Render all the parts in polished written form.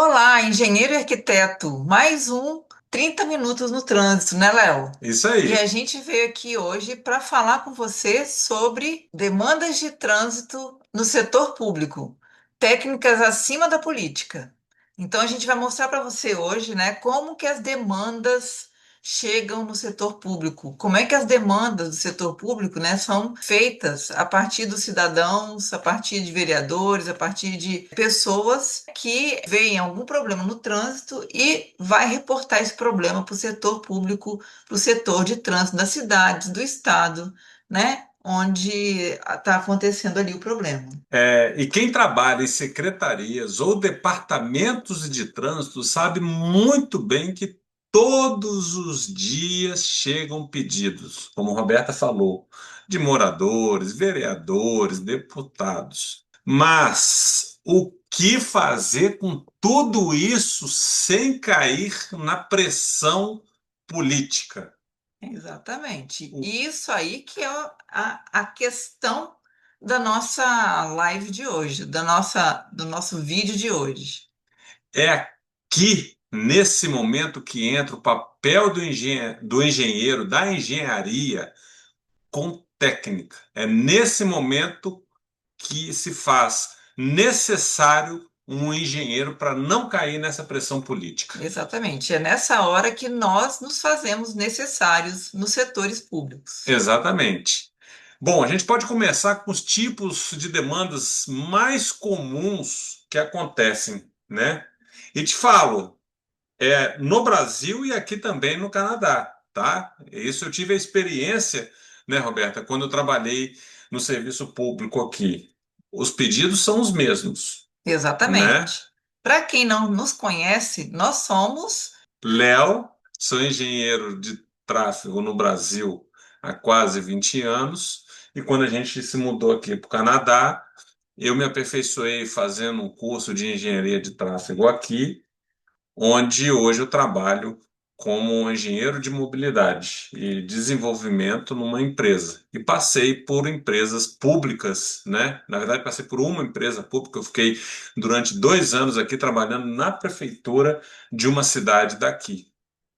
Olá, engenheiro e arquiteto. Mais um 30 minutos no trânsito, né, Léo? Isso E aí. a gente veio aqui hoje para falar com você sobre demandas de trânsito no setor público, técnicas acima da política. Então a gente vai mostrar para você hoje, né, como que as demandas chegam no setor público, como é que as demandas do setor público, né, são feitas a partir dos cidadãos, a partir de vereadores, a partir de pessoas que veem algum problema no trânsito e vai reportar esse problema para o setor público, para o setor de trânsito das cidades, do estado, né? Onde está acontecendo ali o problema. E quem trabalha em secretarias ou departamentos de trânsito sabe muito bem que todos os dias chegam pedidos, como Roberta falou, de moradores, vereadores, deputados. Mas o que fazer com tudo isso sem cair na pressão política? Exatamente. Isso aí que é a questão da nossa live de hoje, do nosso vídeo de hoje. É aqui, nesse momento, que entra o papel do engenheiro, da engenharia com técnica. É nesse momento que se faz necessário um engenheiro para não cair nessa pressão política. Exatamente. É nessa hora que nós nos fazemos necessários nos setores públicos. Exatamente. Bom, a gente pode começar com os tipos de demandas mais comuns que acontecem, né? E te falo, no Brasil e aqui também no Canadá, tá? Isso eu tive a experiência, né, Roberta, quando eu trabalhei no serviço público aqui. Os pedidos são os mesmos, né? Exatamente. Para quem não nos conhece, nós somos. Léo, sou engenheiro de tráfego no Brasil há quase 20 anos, e quando a gente se mudou aqui para o Canadá, eu me aperfeiçoei fazendo um curso de engenharia de tráfego aqui, onde hoje eu trabalho como engenheiro de mobilidade e desenvolvimento numa empresa. E passei por empresas públicas, né? Na verdade, passei por uma empresa pública. Eu fiquei durante 2 anos aqui trabalhando na prefeitura de uma cidade daqui.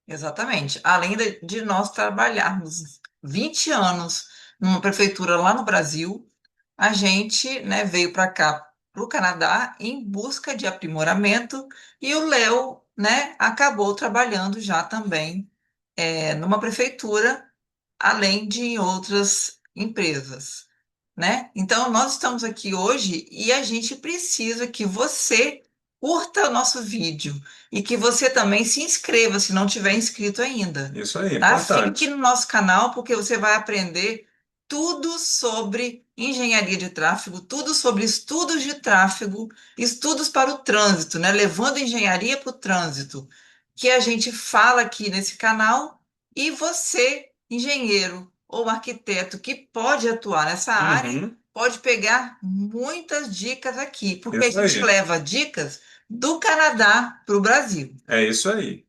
Exatamente. Além de nós trabalharmos 20 anos numa prefeitura lá no Brasil, a gente, né, veio para cá, para o Canadá, em busca de aprimoramento, e o Léo, né, acabou trabalhando já também numa prefeitura, além de em outras empresas, né? Então, nós estamos aqui hoje e a gente precisa que você curta o nosso vídeo e que você também se inscreva, se não tiver inscrito ainda, Isso aí, tá? Fica aqui importante. no nosso canal porque você vai aprender tudo sobre engenharia de tráfego, tudo sobre estudos de tráfego, estudos para o trânsito, né? Levando engenharia para o trânsito, que a gente fala aqui nesse canal e você, engenheiro ou arquiteto que pode atuar nessa área, Uhum, pode pegar muitas dicas aqui, porque a isso gente aí. leva dicas do Canadá para o Brasil. É isso aí.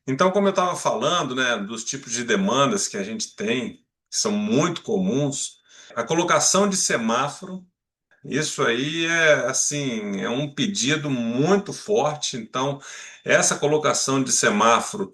Então, como eu estava falando, né, dos tipos de demandas que a gente tem, que são muito comuns, a colocação de semáforo. Isso aí é assim, é um pedido muito forte. Então, essa colocação de semáforo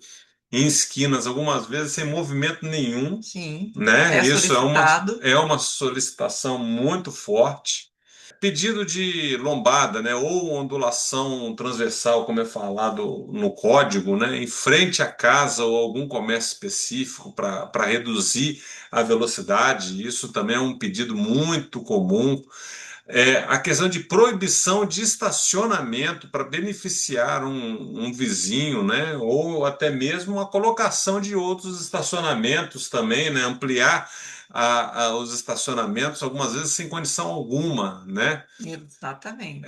em esquinas, algumas vezes sem movimento nenhum, Sim, né? é Isso solicitado. é uma solicitação muito forte. Pedido de lombada, né? Ou ondulação transversal, como é falado no código, né? Em frente à casa ou algum comércio específico para reduzir a velocidade. Isso também é um pedido muito comum. A questão de proibição de estacionamento para beneficiar um vizinho, né? Ou até mesmo a colocação de outros estacionamentos também, né? Ampliar os estacionamentos, algumas vezes sem condição alguma, né? Exatamente.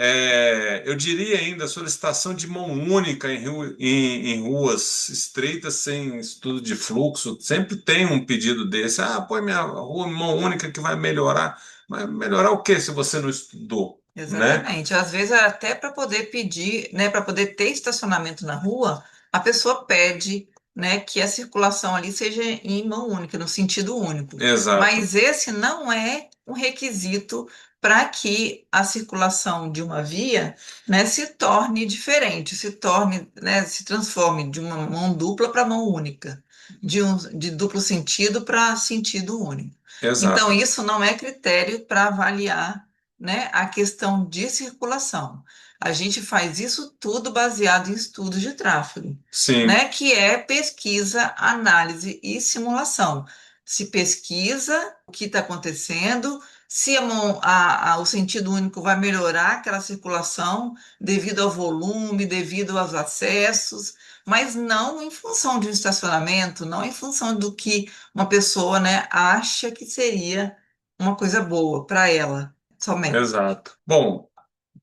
Eu diria ainda solicitação de mão única em ruas estreitas sem estudo de fluxo. Sempre tem um pedido desse. Ah, põe minha rua mão única que vai melhorar. Mas melhorar o que se você não estudou, né? Exatamente. Às vezes, até para poder pedir, né, para poder ter estacionamento na rua, a pessoa pede, né, que a circulação ali seja em mão única, no sentido único. Exato. Mas esse não é um requisito para que a circulação de uma via, né, se torne diferente, se torne, né, se transforme de uma mão dupla para mão única, de duplo sentido para sentido único. Então, Exato. isso não é critério para avaliar, né, a questão de circulação. A gente faz isso tudo baseado em estudos de tráfego, Sim, né, que é pesquisa, análise e simulação. Se pesquisa o que está acontecendo, se o sentido único vai melhorar aquela circulação devido ao volume, devido aos acessos, mas não em função de um estacionamento, não em função do que uma pessoa, né, acha que seria uma coisa boa para ela somente. exato. Bom,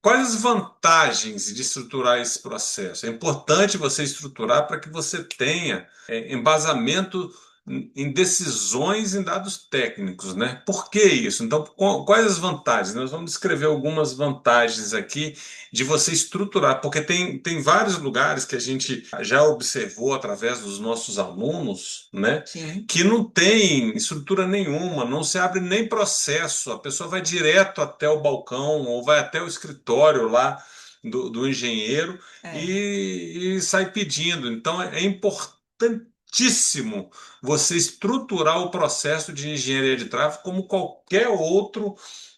quais as vantagens de estruturar esse processo? É importante você estruturar para que você tenha embasamento em decisões em dados técnicos, né? Por que isso? Então, quais as vantagens? Nós vamos descrever algumas vantagens aqui de você estruturar, porque tem vários lugares que a gente já observou através dos nossos alunos, né? Sim, Que não tem estrutura nenhuma, não se abre nem processo, a pessoa vai direto até o balcão ou vai até o escritório lá do engenheiro é, e sai pedindo. Então é importantíssimo você estruturar o processo de engenharia de tráfego como qualquer outro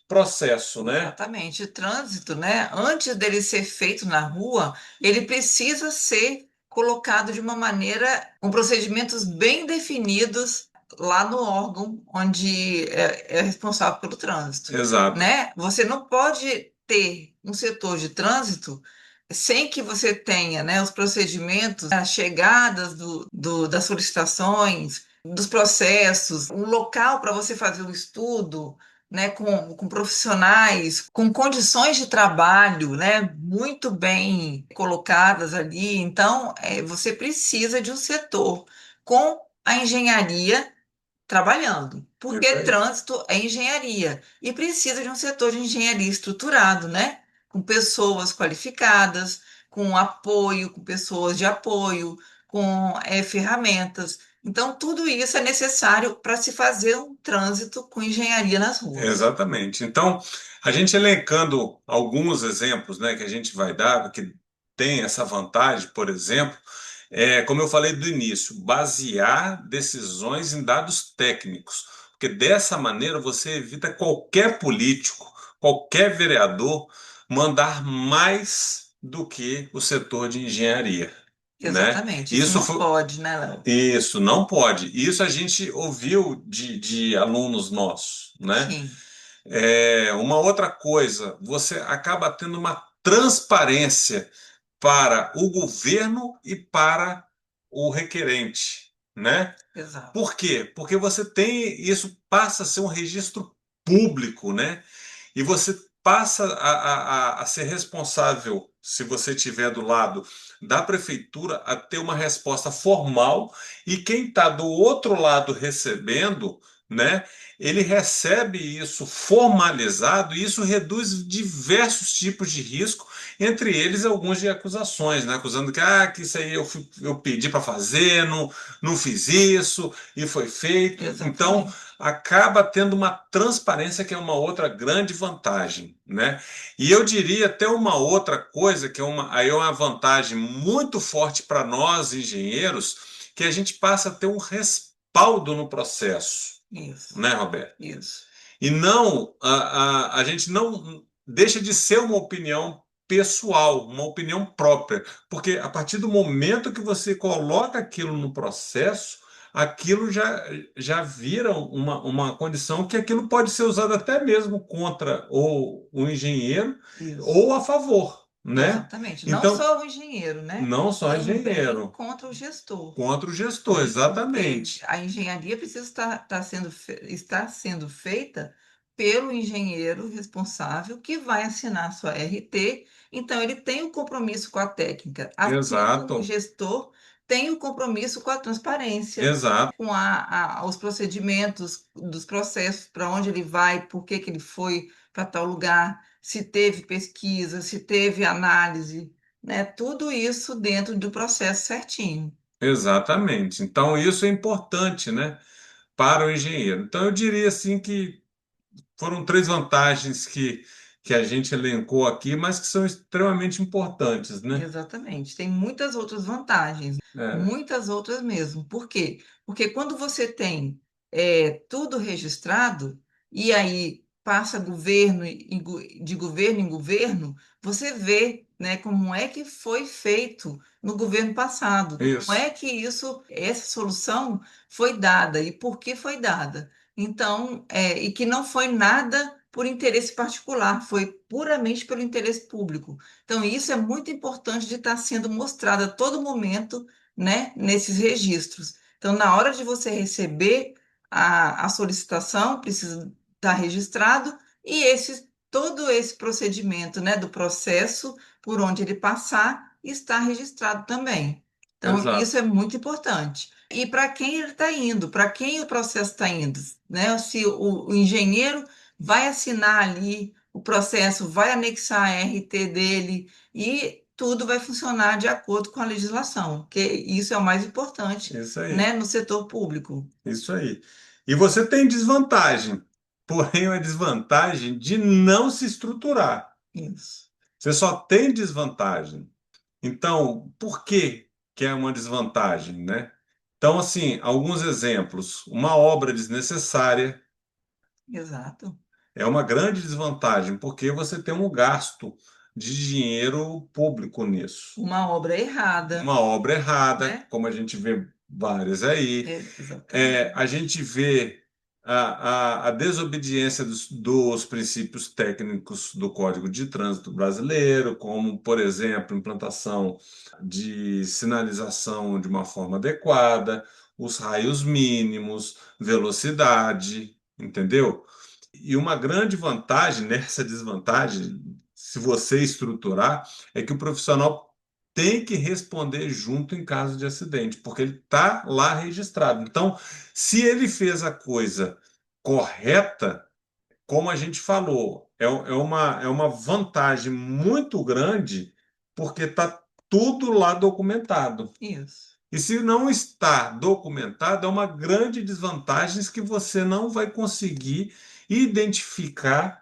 processo, né? exatamente. O trânsito, né, antes dele ser feito na rua, ele precisa ser colocado de uma maneira, com procedimentos bem definidos lá no órgão onde é responsável pelo trânsito, Exato, né? Você não pode ter um setor de trânsito sem que você tenha, né, os procedimentos, as chegadas das solicitações, dos processos, um local para você fazer o estudo, né, com profissionais, com condições de trabalho, né, muito bem colocadas ali. Então, você precisa de um setor com a engenharia trabalhando, isso porque aí. trânsito é engenharia e precisa de um setor de engenharia estruturado, né? Com pessoas qualificadas, com apoio, com pessoas de apoio, com ferramentas. Então, tudo isso é necessário para se fazer um trânsito com engenharia nas ruas. Exatamente. Então, a gente elencando alguns exemplos, né, que a gente vai dar, que tem essa vantagem, por exemplo, como eu falei do início, basear decisões em dados técnicos, porque dessa maneira você evita qualquer político, qualquer vereador mandar mais do que o setor de engenharia, né? Exatamente, isso Isso não foi, pode, né, Léo? isso não pode. Isso a gente ouviu de alunos nossos, né? Sim, Uma outra coisa, você acaba tendo uma transparência para o governo e para o requerente, né? exato. Por quê? Porque você tem, isso passa a ser um registro público, né? E você passa a ser responsável, se você estiver do lado da prefeitura, a ter uma resposta formal, e quem está do outro lado recebendo, né? Ele recebe isso formalizado e isso reduz diversos tipos de risco, entre eles alguns de acusações, né? Acusando que isso aí eu pedi para fazer, não fiz isso e foi feito. Então, Exatamente. acaba tendo uma transparência que é uma outra grande vantagem, né? E eu diria até uma outra coisa que aí é uma vantagem muito forte para nós engenheiros, que a gente passa a ter um respaldo no processo, Isso, né, Roberto? isso. E não, a gente não deixa de ser uma opinião pessoal, uma opinião própria, porque a partir do momento que você coloca aquilo no processo, aquilo já vira uma condição que aquilo pode ser usado até mesmo contra o engenheiro Isso. ou a favor, né? Exatamente. Não Então, só o engenheiro, né? não só Também engenheiro, contra o gestor, contra o gestor, né? Porque exatamente. a engenharia precisa estar sendo feita pelo engenheiro responsável que vai assinar sua RT. Então, ele tem o compromisso com a técnica, assim como o Exato, gestor tem o compromisso com a transparência, exato. com os procedimentos dos processos, para onde ele vai, por que que ele foi para tal lugar, se teve pesquisa, se teve análise, né? Tudo isso dentro do processo certinho. Exatamente. Então, isso é importante, né, para o engenheiro. Então, eu diria assim que foram três vantagens que a gente elencou aqui, mas que são extremamente importantes, né? Exatamente. Tem muitas outras vantagens, É, muitas outras mesmo. Por quê? Porque quando você tem tudo registrado e aí passa de governo em governo, você vê, né, como é que foi feito no governo passado, como isso, é que essa solução foi dada e por que foi dada. Então, e que não foi nada por interesse particular, foi puramente pelo interesse público. Então, isso é muito importante de estar sendo mostrado a todo momento, né, nesses registros. Então, na hora de você receber a solicitação, precisa estar registrado e todo esse procedimento, né, do processo por onde ele passar está registrado também. Então, isso é exato, muito importante. E para quem ele está indo, para quem o processo está indo, né? Se o engenheiro vai assinar ali o processo, vai anexar a RT dele e tudo vai funcionar de acordo com a legislação, que isso é o mais importante, isso né, aí, no setor público. isso aí. E você tem desvantagem, porém a desvantagem de não se estruturar. Isso. Você só tem desvantagem. Então, por que que é uma desvantagem, né? Então, assim, alguns exemplos. Uma obra desnecessária Exato. é uma grande desvantagem, porque você tem um gasto de dinheiro público nisso. Uma obra errada, Uma obra errada, né? como a gente vê várias aí. A Exatamente. gente vê a desobediência dos princípios técnicos do Código de Trânsito Brasileiro, como, por exemplo, implantação de sinalização de uma forma adequada, os raios mínimos, velocidade, entendeu? E uma grande vantagem nessa desvantagem, se você estruturar, é que o profissional tem que responder junto em caso de acidente, porque ele está lá registrado. Então, se ele fez a coisa correta, como a gente falou, é uma vantagem muito grande, porque está tudo lá documentado. Isso. E se não está documentado, é uma grande desvantagem que você não vai conseguir identificar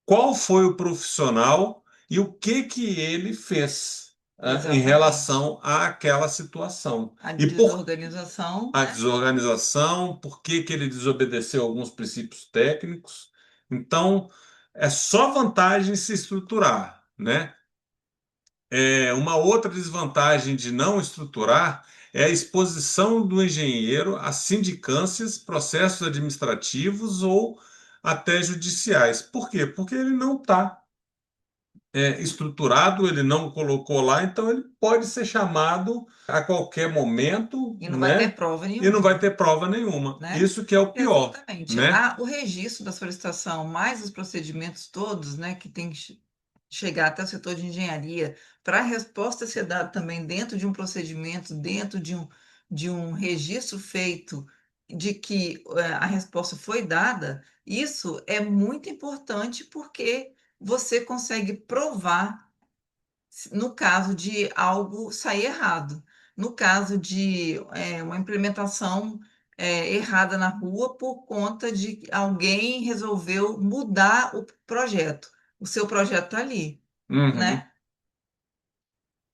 qual foi o profissional e o que que ele fez, em Exatamente. relação àquela situação. A E por desorganização, a né? desorganização, por que que ele desobedeceu alguns princípios técnicos. Então, é só vantagem se estruturar, né? Uma outra desvantagem de não estruturar é a exposição do engenheiro a sindicâncias, processos administrativos ou até judiciais. Por quê? Porque ele não está estruturado, ele não colocou lá, então ele pode ser chamado a qualquer momento, E não vai ter né? prova E não nenhuma, vai ter prova nenhuma. né? Isso que é o pior, Exatamente. né? O registro da solicitação, mais os procedimentos todos, né, que tem que chegar até o setor de engenharia, para a resposta ser dada também dentro de um procedimento, dentro de um registro feito de que a resposta foi dada, isso é muito importante porque você consegue provar no caso de algo sair errado, no caso de uma implementação errada na rua por conta de que alguém resolveu mudar o projeto. O seu projeto está ali, Uhum. né?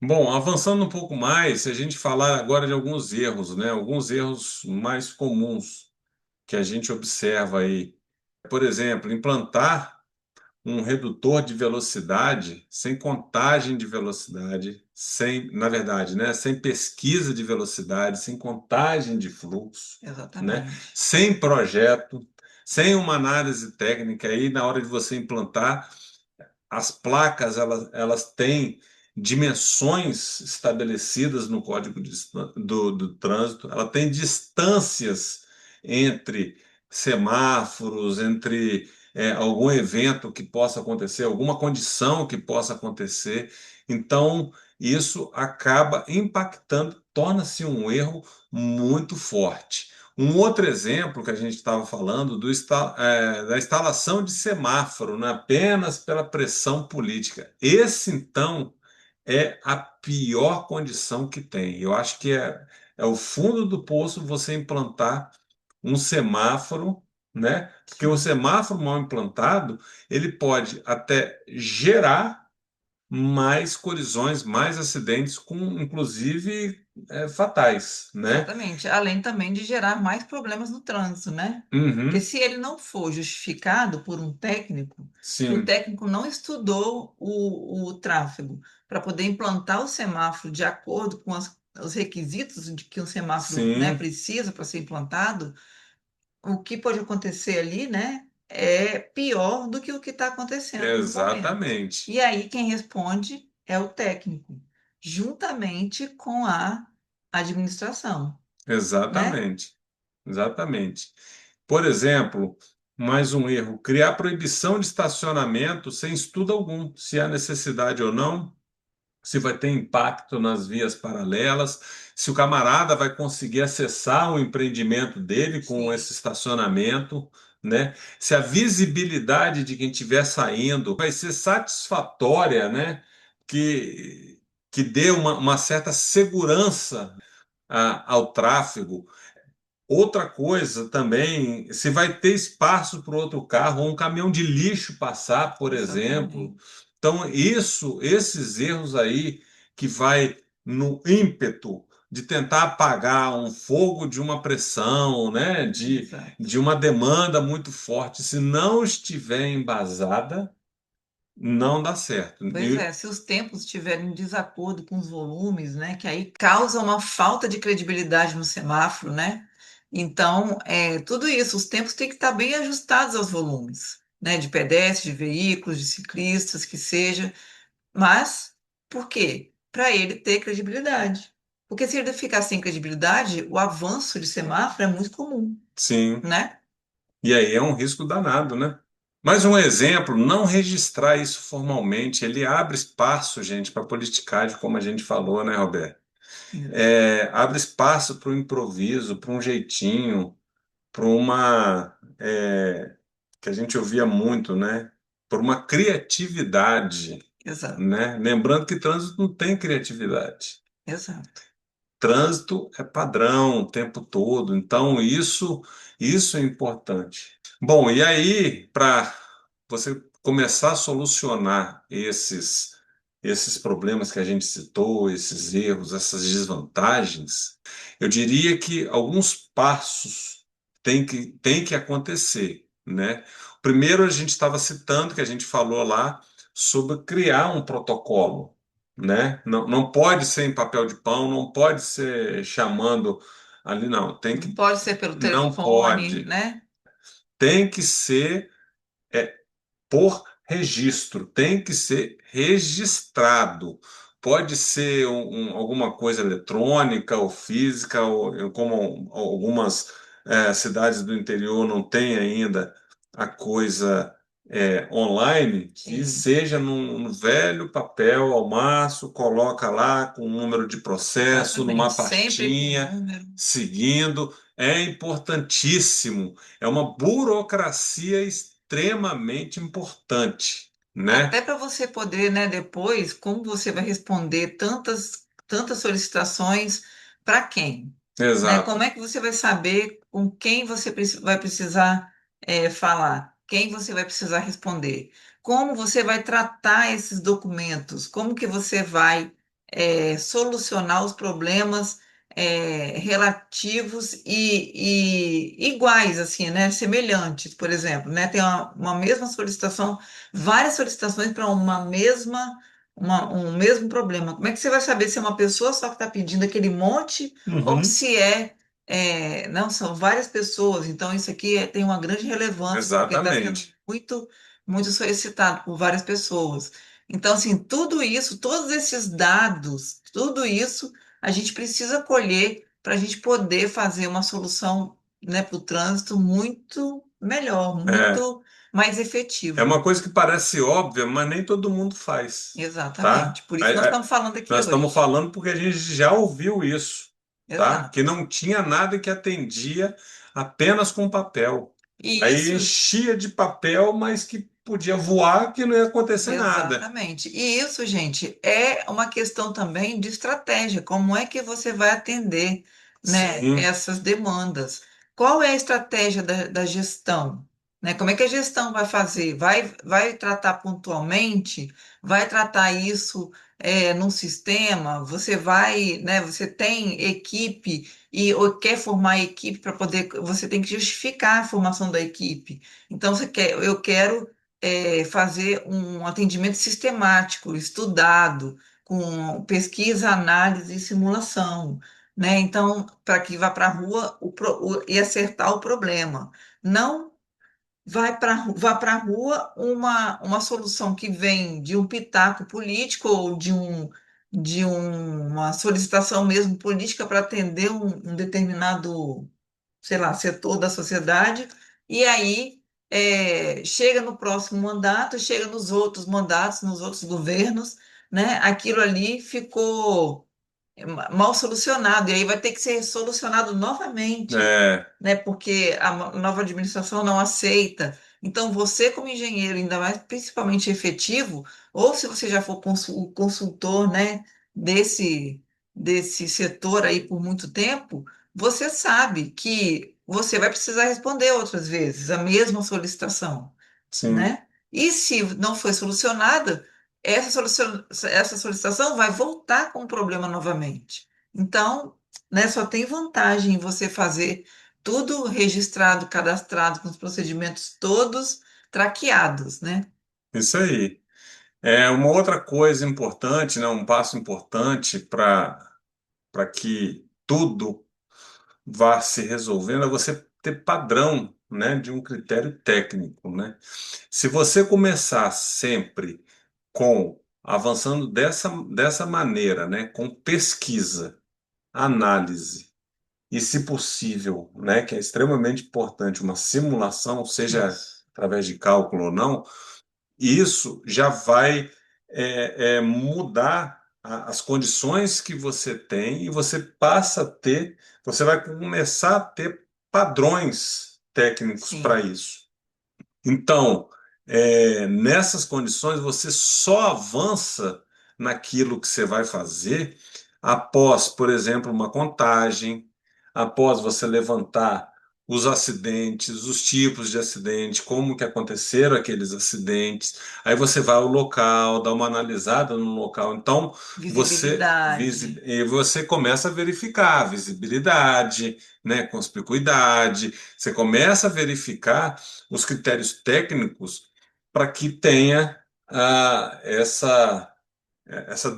Bom, avançando um pouco mais, se a gente falar agora de alguns erros, né? Alguns erros mais comuns que a gente observa aí. Por exemplo, implantar um redutor de velocidade sem contagem de velocidade, na verdade, né, sem pesquisa de velocidade, sem contagem de fluxo, né, Exatamente. sem projeto, sem uma análise técnica aí na hora de você implantar. As placas elas têm dimensões estabelecidas no Código do Trânsito, ela tem distâncias entre semáforos, entre algum evento que possa acontecer, alguma condição que possa acontecer. Então, isso acaba impactando, torna-se um erro muito forte. Um outro exemplo que a gente estava falando da instalação de semáforo, né, apenas pela pressão política. Esse, então, é a pior condição que tem. Eu acho que é o fundo do poço você implantar um semáforo né? Porque o Sim, semáforo mal implantado, ele pode até gerar mais colisões, mais acidentes, com inclusive fatais, né? exatamente. Além também de gerar mais problemas no trânsito, né? Porque Uhum, se ele não for justificado por um técnico, que o sim, técnico não estudou o tráfego para poder implantar o semáforo de acordo com os requisitos de que um semáforo, né, sim, precisa para ser implantado, o que pode acontecer ali, né, é pior do que o que está acontecendo no momento. exatamente, E aí quem responde é o técnico, juntamente com a administração, né? exatamente, exatamente. Por exemplo, mais um erro, criar proibição de estacionamento sem estudo algum, se há necessidade ou não, se vai ter impacto nas vias paralelas, se o camarada vai conseguir acessar o empreendimento dele com Sim, esse estacionamento, né? Se a visibilidade de quem estiver saindo vai ser satisfatória, né? Que, que dê uma certa segurança ao tráfego. Outra coisa também, se vai ter espaço para outro carro ou um caminhão de lixo passar, por exemplo. exatamente, Então, esses erros aí que vai no ímpeto de tentar apagar um fogo de uma pressão, né, exato. de uma demanda muito forte, se não estiver embasada, não dá certo. Pois é, se os tempos estiverem em desacordo com os volumes, né, que aí causa uma falta de credibilidade no semáforo, né? Então, tudo isso, os tempos têm que estar bem ajustados aos volumes, né, de pedestres, de veículos, de ciclistas, que seja. Mas, por quê? Para ele ter credibilidade. Porque se ele ficar sem credibilidade, o avanço de semáforo é muito comum, Sim. né? E aí é um risco danado, né? Mais um exemplo, não registrar isso formalmente, ele abre espaço, gente, para politicagem, como a gente falou, né, Roberto? Abre espaço para o improviso, para um jeitinho, para que a gente ouvia muito, né? Por uma criatividade, Exato, né? Lembrando que trânsito não tem criatividade. exato. Trânsito é padrão o tempo todo, então isso é importante. Bom, e aí, para você começar a solucionar esses problemas que a gente citou, esses erros, essas desvantagens, eu diria que alguns passos têm que acontecer, né? Primeiro, a gente estava citando, que a gente falou lá, sobre criar um protocolo, né? Não, não pode ser em papel de pão, não pode ser chamando ali, não. Não pode ser pelo Não telefone, pode. né? Tem que ser é, por registro, tem que ser registrado. Pode ser alguma coisa eletrônica ou física, ou como algumas cidades do interior não têm ainda a coisa online, que Sim. seja num velho papel ao maço, coloca lá com o número de processo, Exatamente, numa sempre com pastinha, número. seguindo. É importantíssimo. É uma burocracia extremamente importante, né? Até para você poder, né, depois, como você vai responder tantas solicitações para quem? Né? Como Exato. é que você vai saber com quem você vai precisar falar? Quem você vai precisar responder? Como você vai tratar esses documentos? Como que você vai solucionar os problemas relativos e iguais, assim, né? Semelhantes, por exemplo, né? Tem uma mesma solicitação, várias solicitações para um mesmo problema. Como é que você vai saber se é uma pessoa só que está pedindo aquele monte ou Uhum. se não, são várias pessoas, então isso aqui tem uma grande relevância, porque está sendo Exatamente. muito solicitado por várias pessoas. Então, assim, tudo isso, todos esses dados, tudo isso a gente precisa colher para a gente poder fazer uma solução, né, para o trânsito muito melhor, É, muito mais é efetiva. uma coisa que parece óbvia, mas nem todo mundo faz, tá? Exatamente. Por isso nós estamos falando aqui Nós estamos hoje. falando porque a gente já ouviu isso, tá? Que Exato. não tinha nada que atendia apenas com papel. E Aí isso enchia de papel, mas que podia voar, que não ia acontecer nada. Exatamente. E isso, gente, é uma questão também de estratégia. Como é que você vai atender, né, Sim, essas demandas? qual é a estratégia da gestão? Né? Como é que a gestão vai fazer? Vai tratar pontualmente? Vai tratar isso num sistema? Você vai, né? Você tem equipe ou quer formar equipe para poder. Você tem que justificar a formação da equipe. Então, eu quero fazer um atendimento sistemático, estudado, com pesquisa, análise e simulação, né? Então, para que vá para a rua e acertar o problema. Não vá para a rua uma solução que vem de um pitaco político ou uma solicitação mesmo política para atender um determinado, sei lá, setor da sociedade, e aí chega no próximo mandato, chega nos outros mandatos, nos outros governos, né? Aquilo ali ficou mal solucionado, e aí vai ter que ser solucionado novamente, É, né? Porque a nova administração não aceita. Então, você, como engenheiro, ainda mais principalmente efetivo, ou se você já for o consultor, né, desse setor aí por muito tempo, você sabe que você vai precisar responder outras vezes a mesma solicitação, sim, né? E se não foi solucionada, essa solicitação vai voltar com o problema novamente. Então, né, só tem vantagem em você fazer tudo registrado, cadastrado, com os procedimentos todos traqueados, né? isso aí. É uma outra coisa importante, né, um passo importante para que tudo vá se resolvendo é você ter padrão, né, de um critério técnico, né? Se você começar sempre com avançando dessa maneira, né, com pesquisa, análise e, se possível, né, que é extremamente importante, uma simulação, seja Isso. através de cálculo ou não, isso já vai mudar as condições que você tem e você vai começar a ter padrões técnicos para Sim. isso. Então, nessas condições, você só avança naquilo que você vai fazer após, por exemplo, uma contagem, após você levantar os acidentes, os tipos de acidente, como que aconteceram aqueles acidentes. Aí você vai ao local, dá uma analisada no local. Então, Visibilidade. e você começa a verificar a visibilidade, né, conspicuidade. Você começa a verificar os critérios técnicos para que tenha essa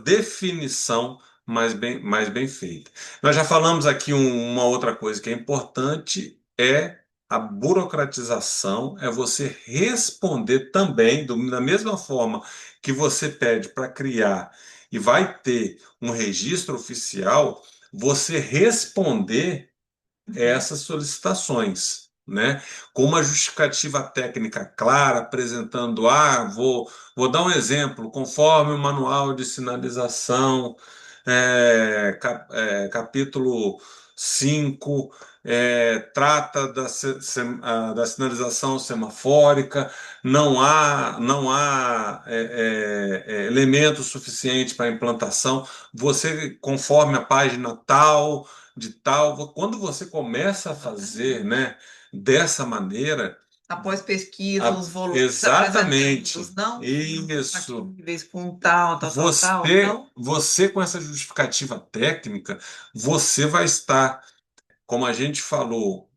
definição mais bem feita. Nós já falamos aqui uma outra coisa que é importante, é a burocratização, é você responder também, da mesma forma que você pede para criar e vai ter um registro oficial, você responder Uhum. essas solicitações, né? Com uma justificativa técnica clara, apresentando, vou dar um exemplo, conforme o manual de sinalização, capítulo 5 trata da sinalização semafórica, não há elemento suficiente para implantação, você, conforme a página tal, de tal. Quando você começa a fazer, Exatamente. né, dessa maneira, Após pesquisa, os volumes apresentados, exatamente, não isso. compatíveis com tal, tal, tal, tal. Você, Então, você com essa justificativa técnica, você vai estar, como a gente falou,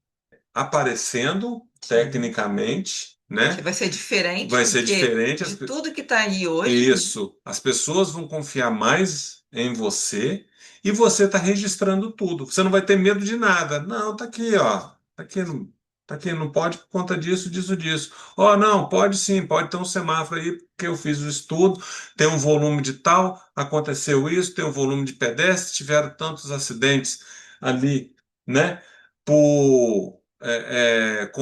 aparecendo sim, tecnicamente, que né? vai ser diferente, Vai ser porque diferente. de tudo que está aí hoje, né? Isso, as pessoas vão confiar mais em você e você está registrando tudo. Você não vai ter medo de nada. Não, tá aqui, ó. Tá aqui, não pode por conta disso, disso, disso. Ó, não, pode sim, pode ter um semáforo aí, porque eu fiz o estudo, tem um volume de tal, aconteceu isso, tem um volume de pedestres, tiveram tantos acidentes ali, né? Com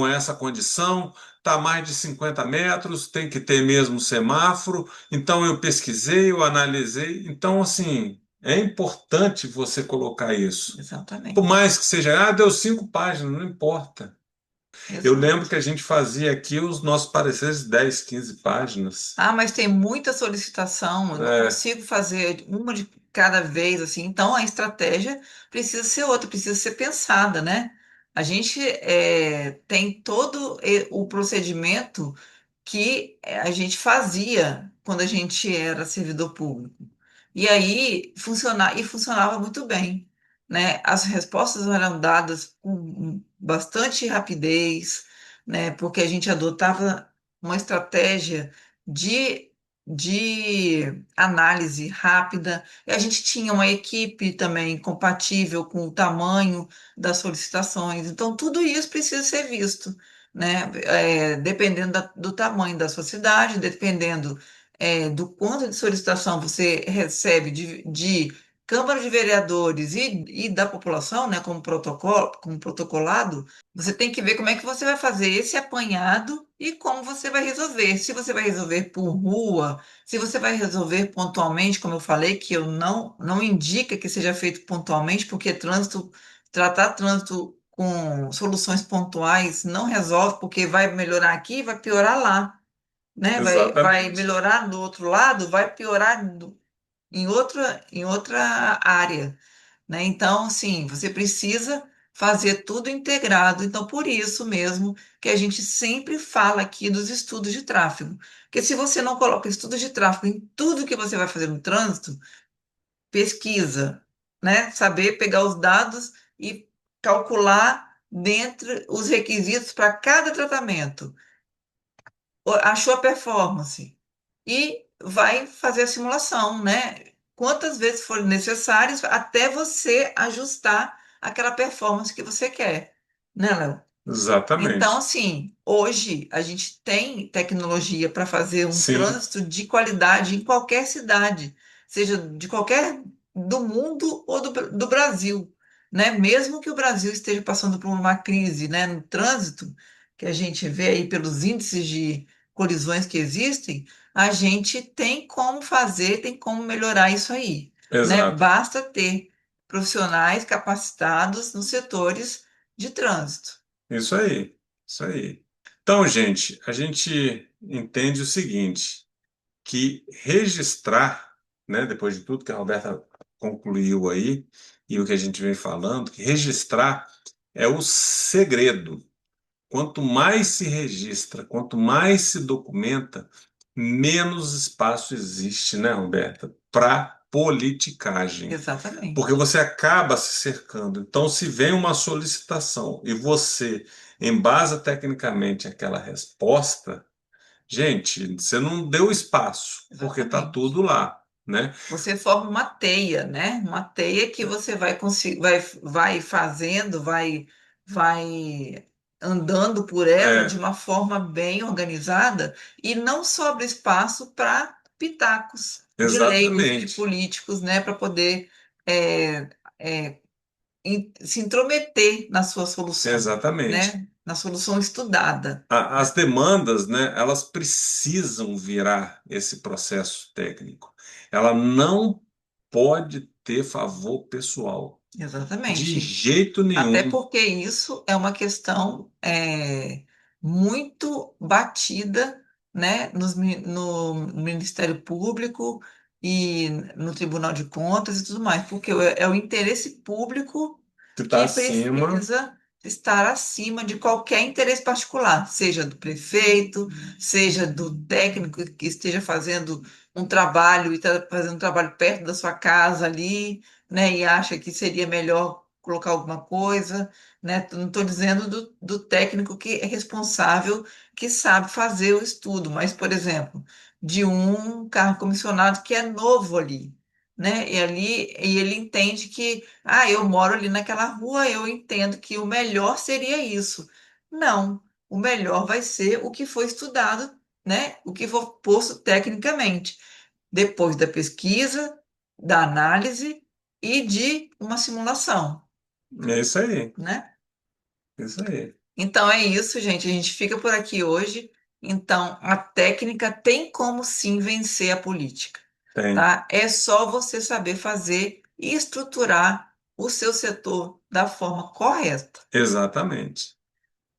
essa condição, tá a mais de 50 metros, tem que ter mesmo semáforo. Então eu pesquisei, eu analisei. Então, assim, é importante você colocar isso. Por Exatamente. mais que seja, deu 5 páginas, não importa. Eu lembro Exato. que a gente fazia aqui os nossos pareceres de 10, 15 páginas. Ah, mas tem muita solicitação, eu não É, consigo fazer uma de cada vez, assim. Então, a estratégia precisa ser outra, precisa ser pensada, né? A gente tem todo o procedimento que a gente fazia quando a gente era servidor público. E aí funcionava muito bem, né? As respostas eram dadas com bastante rapidez, né? Porque a gente adotava uma estratégia de, de análise rápida. E a gente tinha uma equipe também compatível com o tamanho das solicitações. Então, tudo isso precisa ser visto, né? Dependendo do tamanho da sua cidade, dependendo do quanto de solicitação você recebe de Câmara de Vereadores e da população, né, como protocolo, como protocolado, você tem que ver como é que você vai fazer esse apanhado e como você vai resolver. Se você vai resolver por rua, se você vai resolver pontualmente, como eu falei, que eu não indica que seja feito pontualmente, porque tratar trânsito com soluções pontuais não resolve, porque vai melhorar aqui e vai piorar lá, né? Vai Exatamente. melhorar do outro lado, vai piorar em outra área, né? Então, sim, você precisa fazer tudo integrado. Então, por isso mesmo que a gente sempre fala aqui dos estudos de tráfego. Porque se você não coloca estudos de tráfego em tudo que você vai fazer no trânsito, pesquisa, né? Saber pegar os dados e calcular dentro os requisitos para cada tratamento achou a performance e vai fazer a simulação, né? Quantas vezes forem necessárias até você ajustar aquela performance que você quer, né, Léo? Então, Exatamente. assim, hoje a gente tem tecnologia para fazer um Sim, trânsito de qualidade em qualquer cidade, seja de qualquer do mundo ou do Brasil, né? Mesmo que o Brasil esteja passando por uma crise, né, no trânsito, que a gente vê aí pelos índices de colisões que existem, a gente tem como fazer, tem como melhorar isso aí, né? exato. Basta ter profissionais capacitados nos setores de trânsito. Isso aí. Isso aí. Então, gente, a gente entende o seguinte, que registrar, né, depois de tudo que a Roberta concluiu aí, e o que a gente vem falando, que registrar é o segredo. Quanto mais se registra, quanto mais se documenta, menos espaço existe, né, Roberta, para politicagem. Porque Exatamente. você acaba se cercando. Então, se vem uma solicitação e você embasa tecnicamente aquela resposta, gente, você não deu espaço, porque está Exatamente. tudo lá, né? Você forma uma teia, né? Uma teia que você vai conseguir, vai fazendo, vai andando por ela de É, uma forma bem organizada e não sobra espaço para pitacos de leigos e de exatamente, políticos, né? Para poder é, é, se intrometer na sua solução, exatamente. né? Na solução estudada. As demandas, né, elas precisam virar esse processo técnico. Ela não pode ter favor pessoal, de Exatamente. jeito Até nenhum. porque isso é uma questão muito batida, né, no Ministério Público e no Tribunal de Contas e tudo mais, porque é o interesse público Que está que acima, precisa estar acima de qualquer interesse particular, seja do prefeito, seja do técnico que esteja fazendo um trabalho e está fazendo um trabalho perto da sua casa ali, né, e acha que seria melhor colocar alguma coisa, né? Não estou dizendo do técnico que é responsável, que sabe fazer o estudo, mas, por exemplo, de um carro comissionado que é novo ali, né? E ele entende que, eu moro ali naquela rua, eu entendo que o melhor seria isso. Não, o melhor vai ser o que foi estudado, né? O que for posto tecnicamente depois da pesquisa, da análise e de uma simulação, é isso aí, né? é isso aí. Então é isso, gente. A gente fica por aqui hoje. Então, a técnica tem como sim vencer a política, Tem, tá? É só você saber fazer e estruturar o seu setor da forma correta. exatamente,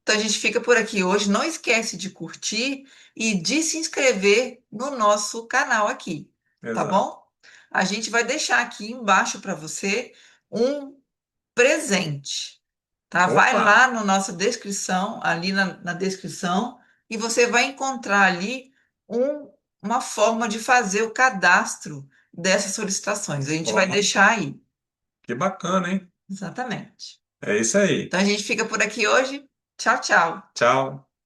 Então a gente fica por aqui hoje. Não esquece de curtir e de se inscrever no nosso canal aqui, tá exato. bom? A gente vai deixar aqui embaixo para você um presente. tá? Vai Opa, lá na nossa descrição, ali na descrição, e você vai encontrar ali uma forma de fazer o cadastro dessas solicitações. A gente vai ó, deixar aí. que bacana, hein? Exatamente. É isso aí. Então a gente fica por aqui hoje. Tchau, tchau. Tchau.